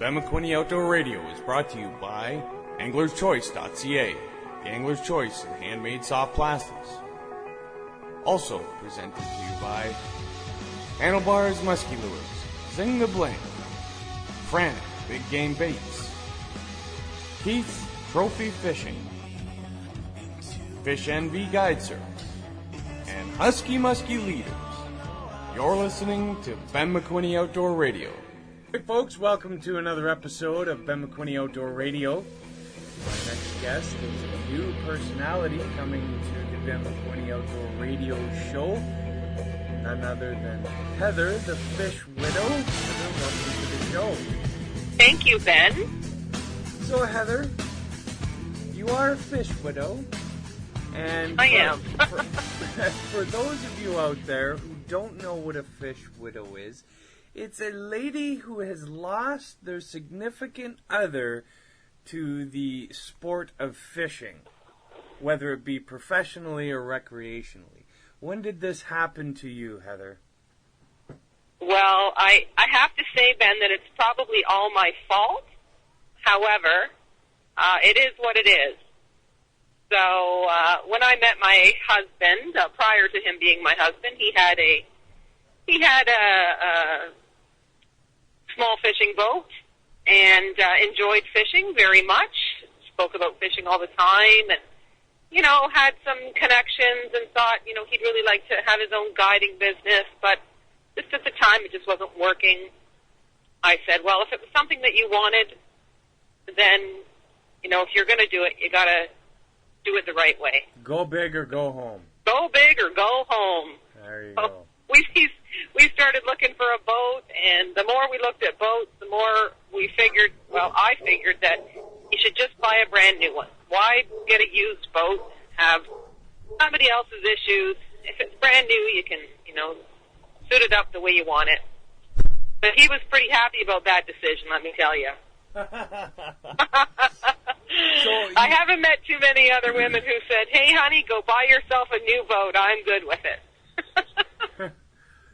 Ben McQuinney Outdoor Radio is brought to you by AnglersChoice.ca, the Angler's Choice in handmade soft plastics. Also presented to you by Handlebars Musky Lures, Zing the Bling, Frantic Big Game Baits, Keith's Trophy Fishing, Fish NV Guide Service, and Husky Musky Leaders. You're listening to Ben McQuinney Outdoor Radio. Hey folks, welcome to another episode of Ben McQuinney Outdoor Radio. My next guest is a new personality coming to the Ben McQuinney Outdoor Radio show. None other than Heather, the Fish Widow. Heather, welcome to the show. Thank you, Ben. So Heather, you are a fish widow. And I am. For those of you out there who don't know what a fish widow is, it's a lady who has lost their significant other to the sport of fishing, whether it be professionally or recreationally. When did this happen to you, Heather? Well, I have to say, Ben, that it's probably all my fault. However, it is what it is. So when I met my husband, prior to him being my husband, he had a small fishing boat and enjoyed fishing very much. Spoke about fishing all the time, and had some connections, and thought he'd really like to have his own guiding business, but just at the time it just wasn't working. I said, well, if it was something that you wanted, then if you're going to do it, you got to do it the right way. Go big or go home. Go big or go home. There you so go. We started looking for a boat, and the more we looked at boats, the more I figured that you should just buy a brand new one. Why get a used boat, have somebody else's issues? If it's brand new, you can, suit it up the way you want it. But he was pretty happy about that decision, let me tell you. I haven't met too many other women who said, hey, honey, go buy yourself a new boat. I'm good with it.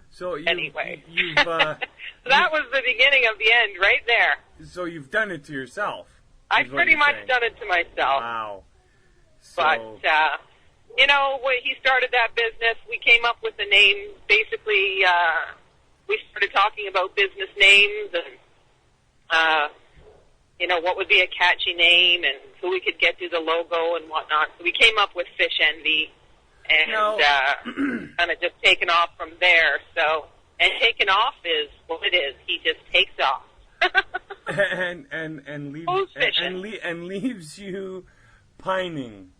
So anyway, that was the beginning of the end right there. So you've done it to yourself. I've pretty much done it to myself. Wow. So... But, when he started that business, we came up with the name. Basically, we started talking about business names and, what would be a catchy name and who we could get to the logo and whatnot. So we came up with Fish Envy and kind of just taken off from there. So, and taken off is what it is. He just takes off. and leaves you pining.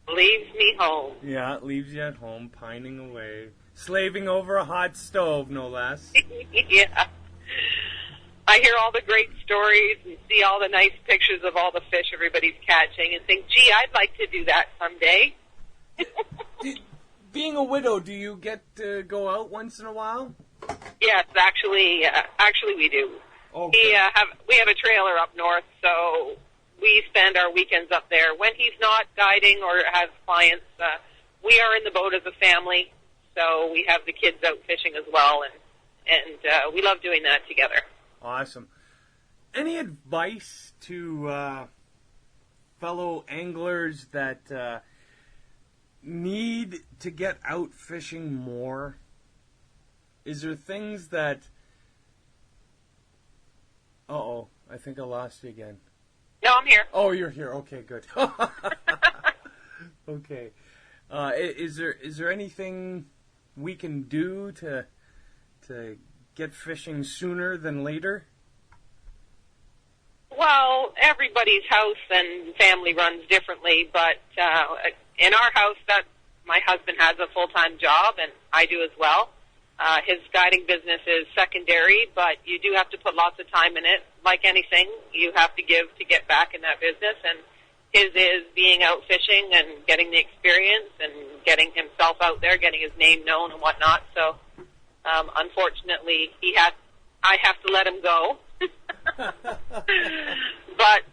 Leaves me home. Yeah, leaves you at home, pining away. Slaving over a hot stove, no less. Yeah. I hear all the great stories and see all the nice pictures of all the fish everybody's catching and think, gee, I'd like to do that someday. Being a widow, do you get to go out once in a while? Yes, actually we do. Okay. We have a trailer up north, so we spend our weekends up there. When he's not guiding or has clients, we are in the boat as a family, so we have the kids out fishing as well, and we love doing that together. Awesome. Any advice to fellow anglers that need to get out fishing more? Is there things that... Uh-oh, I think I lost you again. No, I'm here. Oh, you're here. Okay, good. Okay. Is there anything we can do to get fishing sooner than later? Well, everybody's house and family runs differently, but in our house, that my husband has a full-time job, and I do as well. His guiding business is secondary, but you do have to put lots of time in it. Like anything, you have to give to get back in that business, and his is being out fishing and getting the experience and getting himself out there, getting his name known and whatnot. So, unfortunately, I have to let him go. But,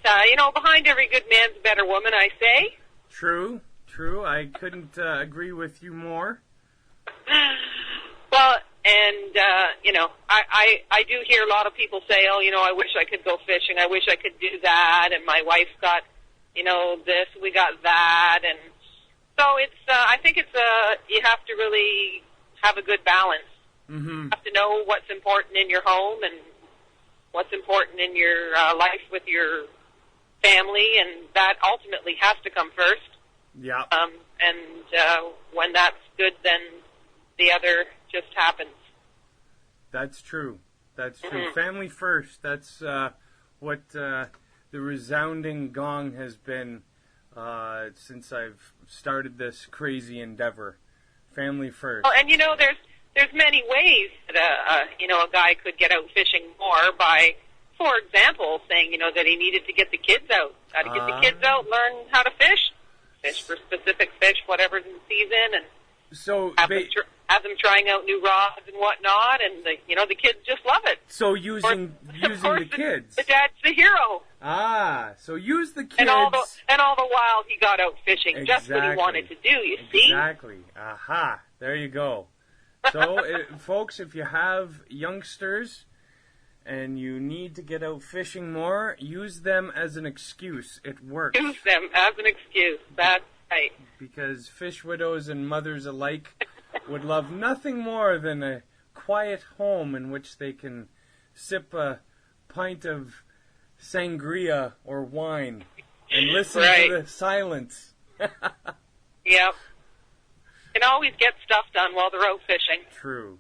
behind every good man's a better woman, I say. True. I couldn't agree with you more. Well, And, I do hear a lot of people say, oh, I wish I could go fishing. I wish I could do that. And my wife's got, this, we got that. And so I think you have to really have a good balance. Mm-hmm. You have to know what's important in your home and what's important in your life with your family, and that ultimately has to come first. Yeah. When that's good, then the other just happens. That's true. That's true. Mm-hmm. Family first. That's what the resounding gong has been since I've started this crazy endeavor. Family first. Well, and there's many ways that a guy could get out fishing more by, for example, saying that he needed to get the kids out. Got to get the kids out, learn how to fish for specific fish, whatever's in season, and so have them trying out new rods and whatnot, and the kids just love it. So using the kids. The dad's the hero. So use the kids. And all the while he got out fishing, just what he wanted to do. You see? Exactly. Aha! There you go. So, folks, if you have youngsters and you need to get out fishing more, use them as an excuse. It works. Use them as an excuse. That's right. Because fish widows and mothers alike would love nothing more than a quiet home in which they can sip a pint of sangria or wine and listen to the silence. Yep. Can always get stuff done while they're out fishing. True.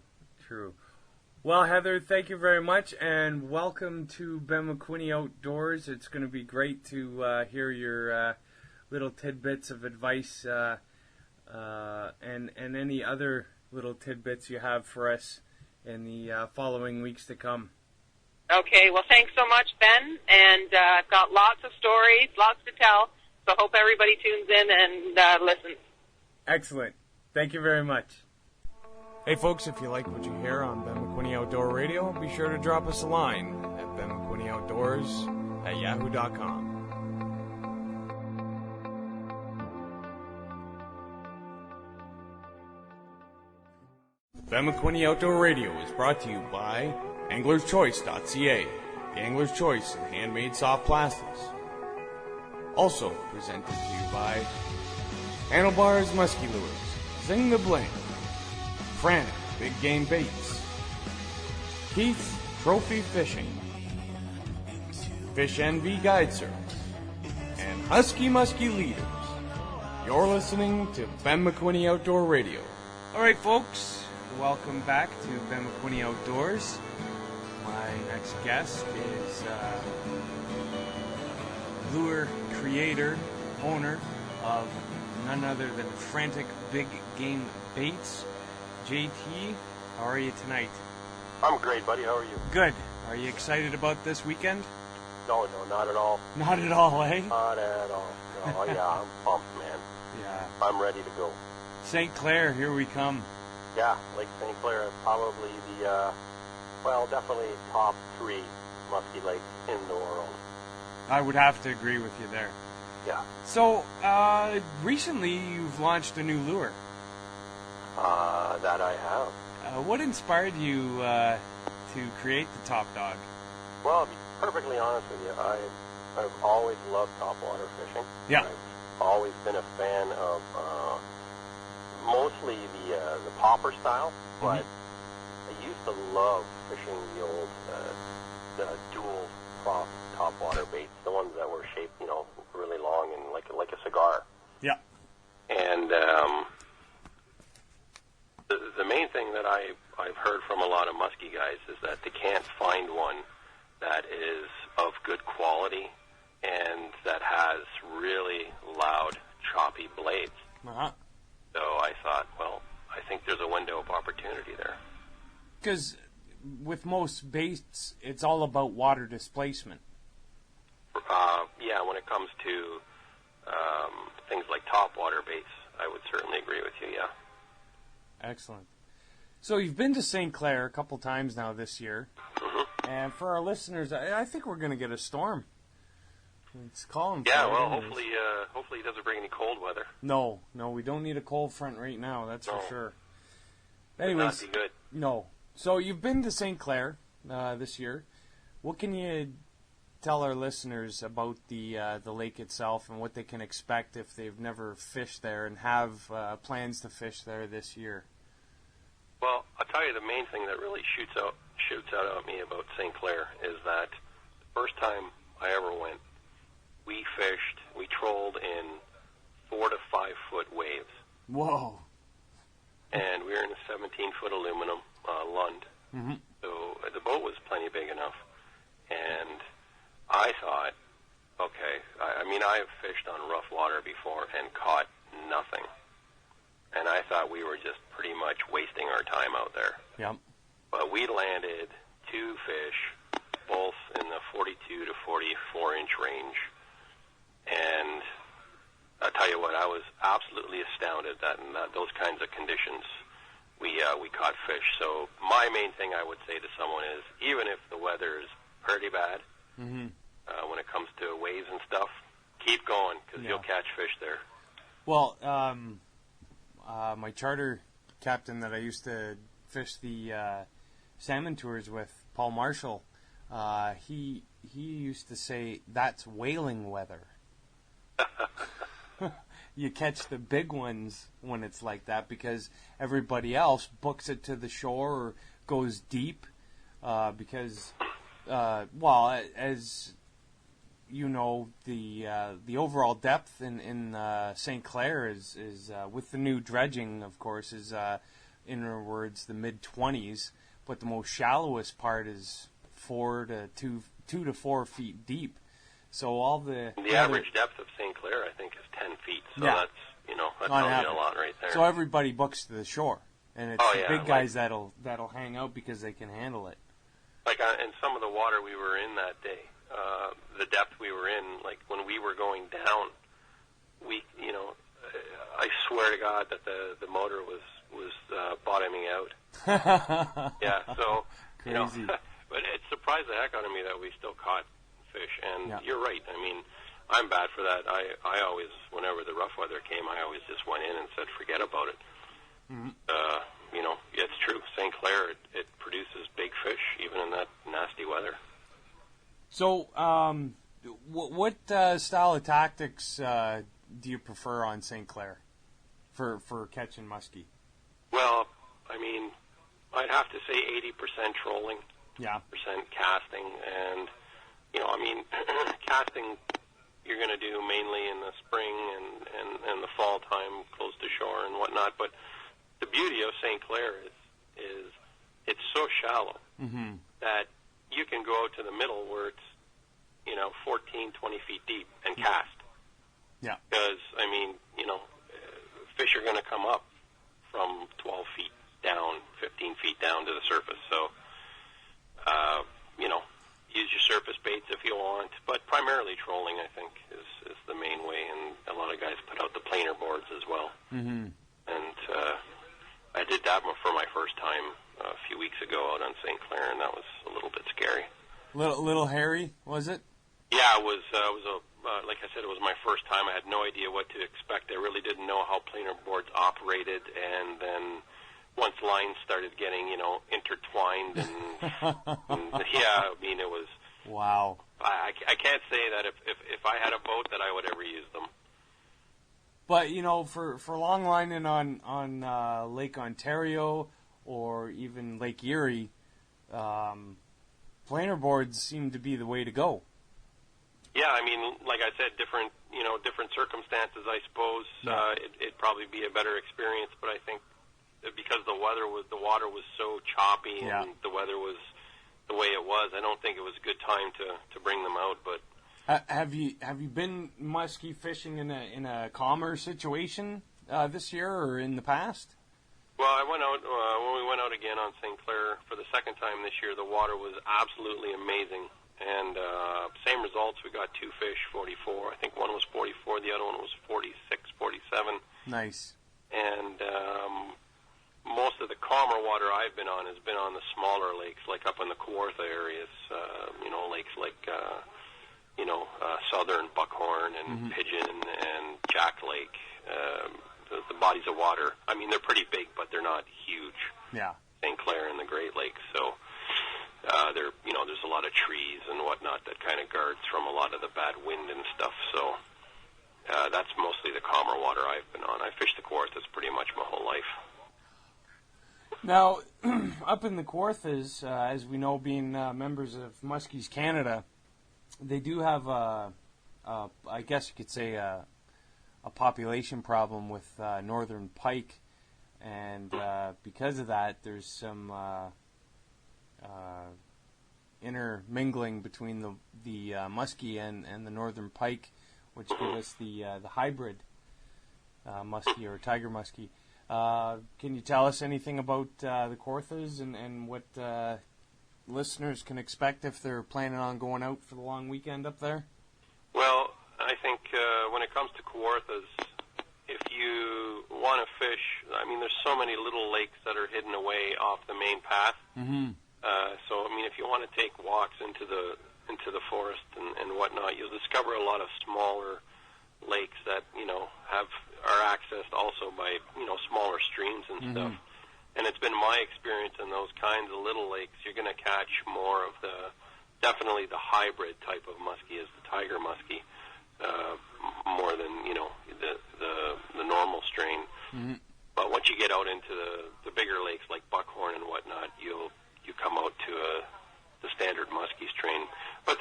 Well, Heather, thank you very much, and welcome to Ben McQuinney Outdoors. It's going to be great to hear your little tidbits of advice and any other little tidbits you have for us in the following weeks to come. Okay, well, thanks so much, Ben, and I've got lots of stories, lots to tell, so hope everybody tunes in and listens. Excellent. Thank you very much. Hey folks, if you like what you hear on Ben McQuinney Outdoor Radio, be sure to drop us a line at benmcquinney@yahoo.com. Ben McQuinney Outdoor Radio is brought to you by anglerschoice.ca, the Angler's Choice in handmade soft plastics. Also presented to you by Handlebars Musky Lures, Zing the Bling, Frantic Big Game Baits, Keith's Trophy Fishing, Fish NV Guide Service, and Husky Musky Leaders. You're listening to Ben McQuinney Outdoor Radio. Alright folks, welcome back to Ben McQuinney Outdoors. My next guest is lure creator, owner of none other than Frantic Big Game Baits. JT, how are you tonight? I'm great, buddy. How are you? Good. Are you excited about this weekend? No, not at all. Not at all, eh? Not at all. No, yeah, I'm pumped, man. Yeah. I'm ready to go. St. Clair, here we come. Yeah, Lake St.CLair is probably definitely top 3 musky lakes in the world. I would have to agree with you there. Yeah. So, recently you've launched a new lure. That I have. What inspired you to create the Top-Dawg? Well, to be perfectly honest with you, I've always loved topwater fishing. Yeah. I've always been a fan of mostly the popper style, but I used to love fishing the old dual prop topwater baits, the ones that were shaped, really long and like a cigar. Yeah. And the main thing that I've heard from a lot of musky guys is that they can't find one that is of good quality and that has really loud, choppy blades. Uh-huh. So I thought, well, I think there's a window of opportunity there. Because with most baits, it's all about water displacement. Yeah, when it comes to things like topwater baits, I would certainly agree with you, yeah. Excellent. So you've been to St. Clair a couple times now this year. Mm-hmm. And for our listeners, I think we're going to get a storm. Let's call them. Yeah, well, hopefully it doesn't bring any cold weather. No, we don't need a cold front right now, that's for sure. Anyways, Would not be good. No. So you've been to St. Clair this year. What can you tell our listeners about the lake itself and what they can expect if they've never fished there and have plans to fish there this year? Well, I'll tell you the main thing that really shoots out at me about St. Clair is that the first time I ever went, we trolled in 4 to 5 foot waves. Whoa. And we were in a 17-foot aluminum Lund. Mm-hmm. So the boat was plenty big enough. And I thought, okay, I've fished on rough water before and caught nothing. And I thought we were just pretty much wasting our time out there. Yep. But we landed 2 fish, both in the 42 to 44-inch range. And I'll tell you what, I was absolutely astounded that in those kinds of conditions we caught fish. So my main thing I would say to someone is, even if the weather is pretty bad, mm-hmm. When it comes to waves and stuff, keep going because you'll catch fish there. Well, my charter captain that I used to fish the salmon tours with, Paul Marshall, he used to say that's whaling weather. You catch the big ones when it's like that because everybody else books it to the shore or goes deep because, as you know, the overall depth in St. Clair is with the new dredging, of course, is in other words the mid-20s, but the most shallowest part is 2 to 4 feet deep. So all the average depth of St. Clair, I think, is 10 feet. So that's tells you a lot right there. So everybody books to the shore, and it's the big guys that'll hang out because they can handle it. Like in some of the water we were in that day, the depth we were in, like when we were going down, I swear to God that the motor was bottoming out. Yeah, so crazy. But it surprised the heck out of me that we still caught fish. And you're right. I mean, I'm bad for that. I always, whenever the rough weather came, I always just went in and said, forget about it. Mm-hmm. It's true. St. Clair, it produces big fish even in that nasty weather. So, what style of tactics do you prefer on St. Clair for catching muskie? Well, I mean, I'd have to say 80% trolling, % casting, and casting you're going to do mainly in the spring and the fall time close to shore and whatnot. But the beauty of St. Clair is it's so shallow mm-hmm. that you can go out to the middle where it's 14, 20 feet deep and cast. Yeah. Because fish are going to come up from 12 feet down, 15 feet down to the surface. So use your surface baits if you want, but primarily trolling, I think, is the main way, and a lot of guys put out the planer boards as well. Mm-hmm. And I did that for my first time a few weeks ago out on St. Clair, and that was a little bit scary. Little hairy, was it? Yeah, it was like I said, it was my first time. I had no idea what to expect. I really didn't know how planer boards operated, and then once lines started getting, intertwined, and it was... Wow. I can't say that if I had a boat that I would ever use them. But, for long lining on Lake Ontario or even Lake Erie, planer boards seem to be the way to go. Yeah, I mean, like I said, different circumstances, I suppose. Yeah. It'd probably be a better experience, but I think because the water was so choppy and the weather was the way it was, I don't think it was a good time to bring them out. But have you been muskie fishing in a calmer situation this year or in the past? Well, I went out when we went out again on St. Clair for the second time this year. The water was absolutely amazing, and same results. We got 2 fish, 44. I think one was 44, the other one was 46, 47. Nice. And most of the calmer water I've been on has been on the smaller lakes, like up in the Kawartha areas. Lakes like Southern, Buckhorn, and mm-hmm. Pigeon, and Jack Lake. The bodies of water. I mean, they're pretty big, but they're not huge. Yeah. St.CLair and the Great Lakes. So there's a lot of trees and whatnot that kind of guards from a lot of the bad wind and stuff. So that's mostly the calmer water I've been on. I fished the Kawarthas pretty much my whole life. Now, up in the Kawarthas, as we know, being members of Muskies Canada, they do have I guess you could say a population problem with northern pike, and because of that, there's some intermingling between the muskie and the northern pike, which give us the hybrid muskie or tiger muskie. Can you tell us anything about the Kawarthas and what listeners can expect if they're planning on going out for the long weekend up there? Well, I think when it comes to Kawarthas, if you want to fish, I mean, there's so many little lakes that are hidden away off the main path. Mm-hmm. So, I mean, if you want to take walks into the forest and whatnot, you'll discover a lot of smaller lakes that are accessed also by smaller streams and stuff. And it's been my experience in those kinds of little lakes, you're going to catch more of definitely the hybrid type of muskie is the tiger muskie, more than the normal strain. Mm-hmm. But once you get out into the bigger lakes like Buckhorn and whatnot, you come out to the standard muskie strain. But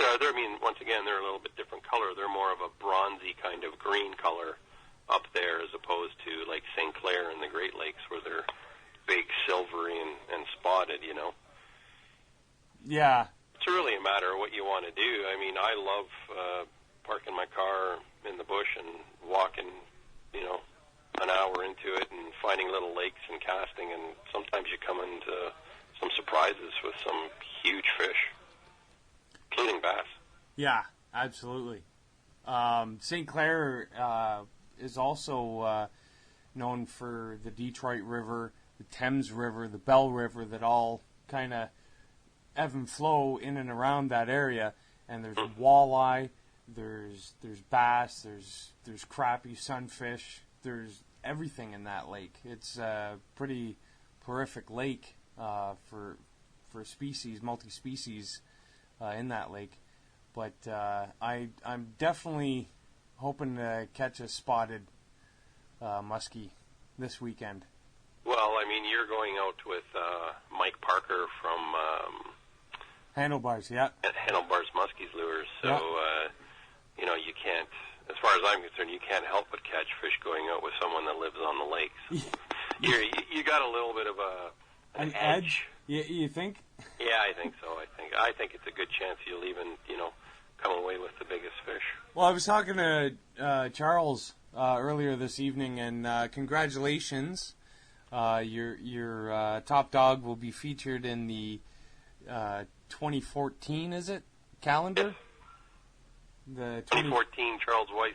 once again, they're a little bit different color. They're more of a bronzy kind of green color up there, as opposed to like St.CLair and the Great Lakes, where they're big, silvery, and spotted. Yeah. It's really a matter of what you want to do. I mean, I love parking my car in the bush and walking, an hour into it and finding little lakes and casting, and sometimes you come into some surprises with some huge fish, including bass. Yeah, absolutely. St.CLair is also known for the Detroit River, the Thames River, the Bell River, that all kind of ebb and flow in and around that area. And there's walleye, there's bass, there's crappie, sunfish, there's everything in that lake. It's a pretty prolific lake for species, multi-species in that lake. But I'm definitely hoping to catch a spotted muskie this weekend. Well, I mean, you're going out with Mike Parker from Handlebars, yeah. At Handlebars Muskies Lures, so yeah. You can't, as far as I'm concerned, you can't help but catch fish going out with someone that lives on the lakes. You got a little bit of an edge. You think? Yeah, I think so. I think it's a good chance you'll even come away with the biggest fish. Well, I was talking to Charles earlier this evening, and congratulations. Your Top-Dawg will be featured in the 2014, is it, calendar? Yes. The 2014 Charles Weiss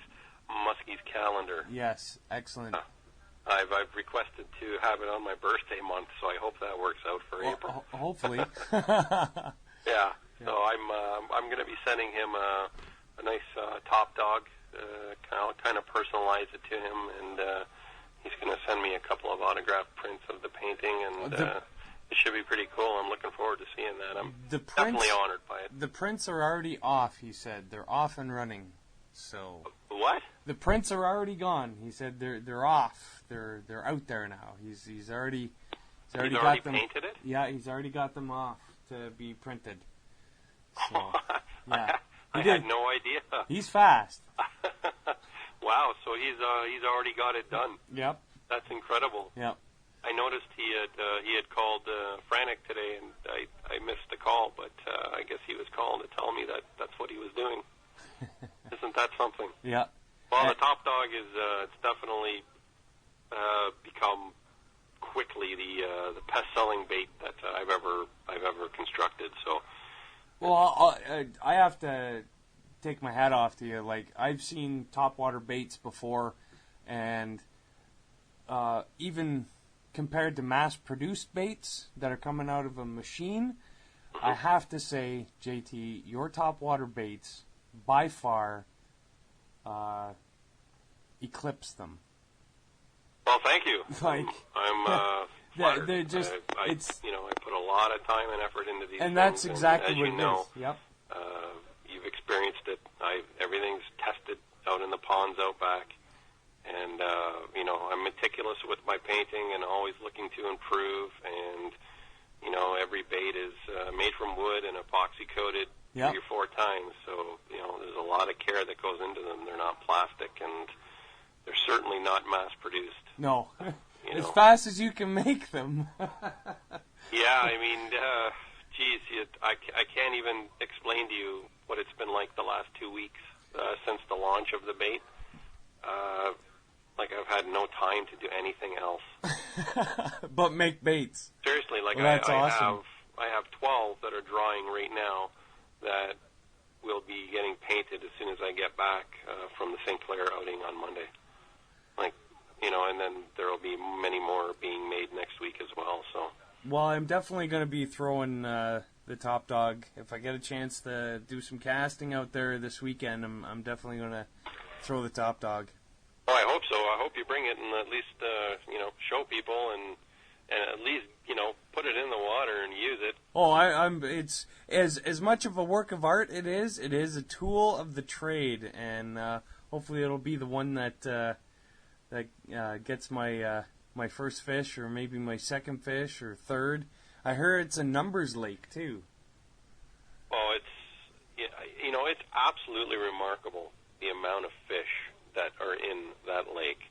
Muskies calendar. Yes, excellent. I've requested to have it on my birthday month, so I hope that works out for April. Hopefully. Yeah. So I'm going to be sending him a nice Top-Dawg, kind of personalize it to him, and he's going to send me a couple of autographed prints of the painting, and it should be pretty cool. I'm looking forward to seeing that. I'm definitely honored by it. The prints are already off, he said. They're off and running. So what? The prints are already gone. He said they're off. They're out there now. He's already got them. Painted it? Yeah, he's already got them off to be printed. So yeah, I had no idea. He's fast. Wow, so he's already got it done. Yep. That's incredible. Yep. I noticed he had called Frantic today, and I missed the call, but I guess he was calling to tell me that that's what he was doing. Isn't that something? Yeah. Well, the Top-Dawg is it's definitely become quickly the best-selling bait that I've ever constructed. So. Well, I have to take my hat off to you. Like, I've seen topwater baits before, and even compared to mass-produced baits that are coming out of a machine, I have to say, JT, your topwater baits by far eclipse them. Well, thank you. Like, flattered. They're just, I put a lot of time and effort into these and things. that's exactly and what as it you know, is. Yep. You've experienced it. Everything's tested out in the ponds out back. And, I'm meticulous with my painting and always looking to improve. And, every bait is made from wood and epoxy coated 3 or 4 times. So, there's a lot of care that goes into them. They're not plastic, and they're certainly not mass produced. No. As fast as you can make them. Yeah, I mean, I can't even explain to you what it's been like the last 2 weeks since the launch of the bait. I've had no time to do anything else. But make baits. Seriously, that's awesome. I have 12 that are drying right now that will be getting painted as soon as I get back from the St.CLair outing on Monday. And then there will be many more being made next week as well. So. Well, I'm definitely going to be throwing the Top-Dawg. If I get a chance to do some casting out there this weekend, I'm definitely going to throw the Top-Dawg. Oh, I hope so. I hope you bring it and at least show people and at least put it in the water and use it. Oh, it's as much of a work of art. It is a tool of the trade, and hopefully it'll be the one that gets my first fish, or maybe my second fish, or third. I heard it's a numbers lake too. Oh, it's absolutely remarkable the amount of fish that are in that lake.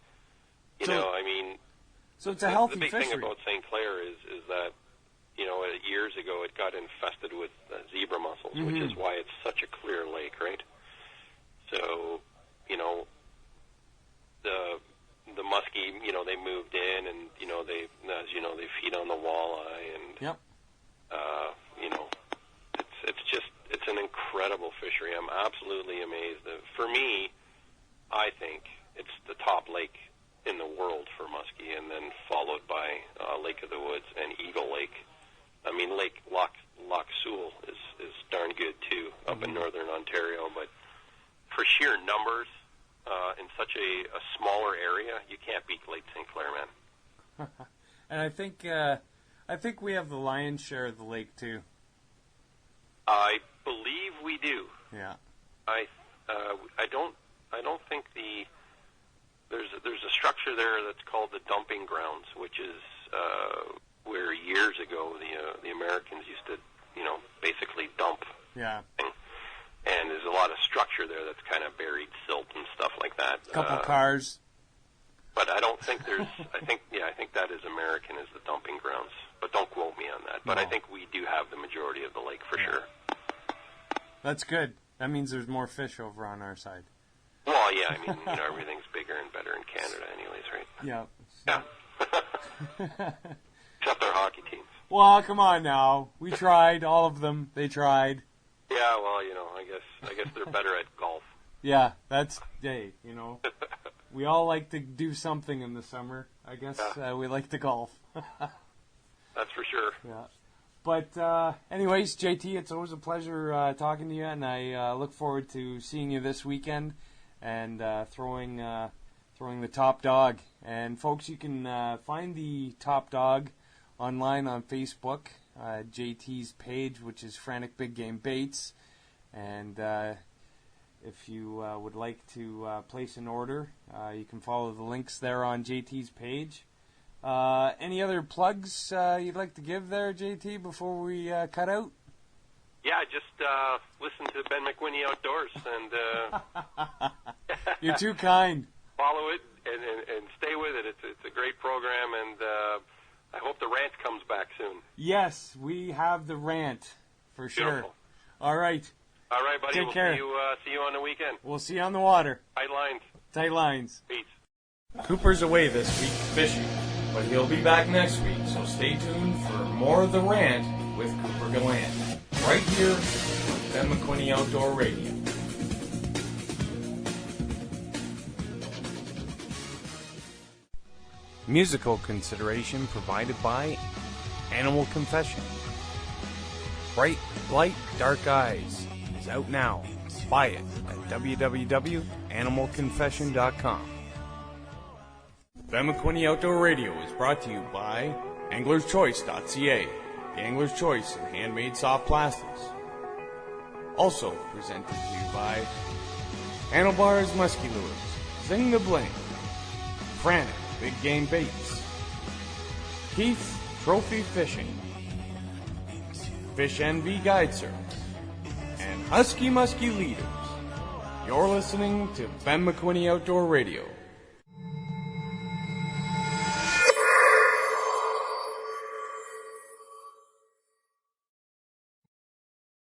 So it's a healthy The big fishery. thing about St.CLair is that years ago it got infested with zebra mussels, which is why it's such a clear lake, right? So the muskie, they moved in, and they feed on the walleye, and it's an incredible fishery. I'm absolutely amazed. For me, I think it's the top lake in the world for muskie, and then followed by Lake of the Woods and Eagle Lake. I mean, Loch Sewell is darn good too up in northern Ontario, but for sheer numbers. In such a smaller area, you can't beat Lake St.CLair, man. And I think we have the lion's share of the lake too. I believe we do. Yeah. I don't think there's a structure there that's called the dumping grounds, which is where years ago the Americans used to basically dump. Yeah. And there's a lot of structure there that's kind of buried silt and stuff like that. A couple cars. But I don't think there's. I think that is American as the dumping grounds. But don't quote me on that. But No. I think we do have the majority of the lake for sure. That's good. That means there's more fish over on our side. Well, yeah. I mean, everything's bigger and better in Canada, anyways, right? Yeah. Yeah. Except our hockey teams. Well, come on now. We tried. All of them. They tried. Yeah. Well, I guess they're better at golf. Yeah. That's we all like to do something in the summer. I guess we like to golf. That's for sure. Yeah. But anyways, JT, it's always a pleasure talking to you, and I look forward to seeing you this weekend and throwing the Top-Dawg. And folks, you can find the Top-Dawg online on Facebook, JT's page, which is Frantic Big Game Baits. And if you would like to place an order, you can follow the links there on JT's page. Any other plugs you'd like to give there, JT, before we cut out? Yeah, just listen to Ben McWhinney Outdoors and You're too kind. Follow it and stay with it. It's a great program, and I hope the rant comes back soon. Yes, we have the rant for sure. Beautiful. All right. All right, buddy. Take care. See you on the weekend. We'll see you on the water. Tight lines. Tight lines. Peace. Cooper's away this week fishing, but he'll be back next week, so stay tuned for more of the rant with Cooper Gallant, right here on Ben McWhinney Outdoor Radio. Musical consideration provided by Animal Confession. Bright Light, Dark Eyes is out now. Buy it at www.animalconfession.com. Ben McWhinney Outdoor Radio is brought to you by anglerschoice.ca, the Angler's Choice in handmade soft plastics. Also presented to you by Handlebars Musky Lures, Zing the Bling, Frantic Big Game Baits, Keith Trophy Fishing, Fish NV Guide Service, and Husky Musky Leaders. You're listening to Ben McQuinney Outdoor Radio.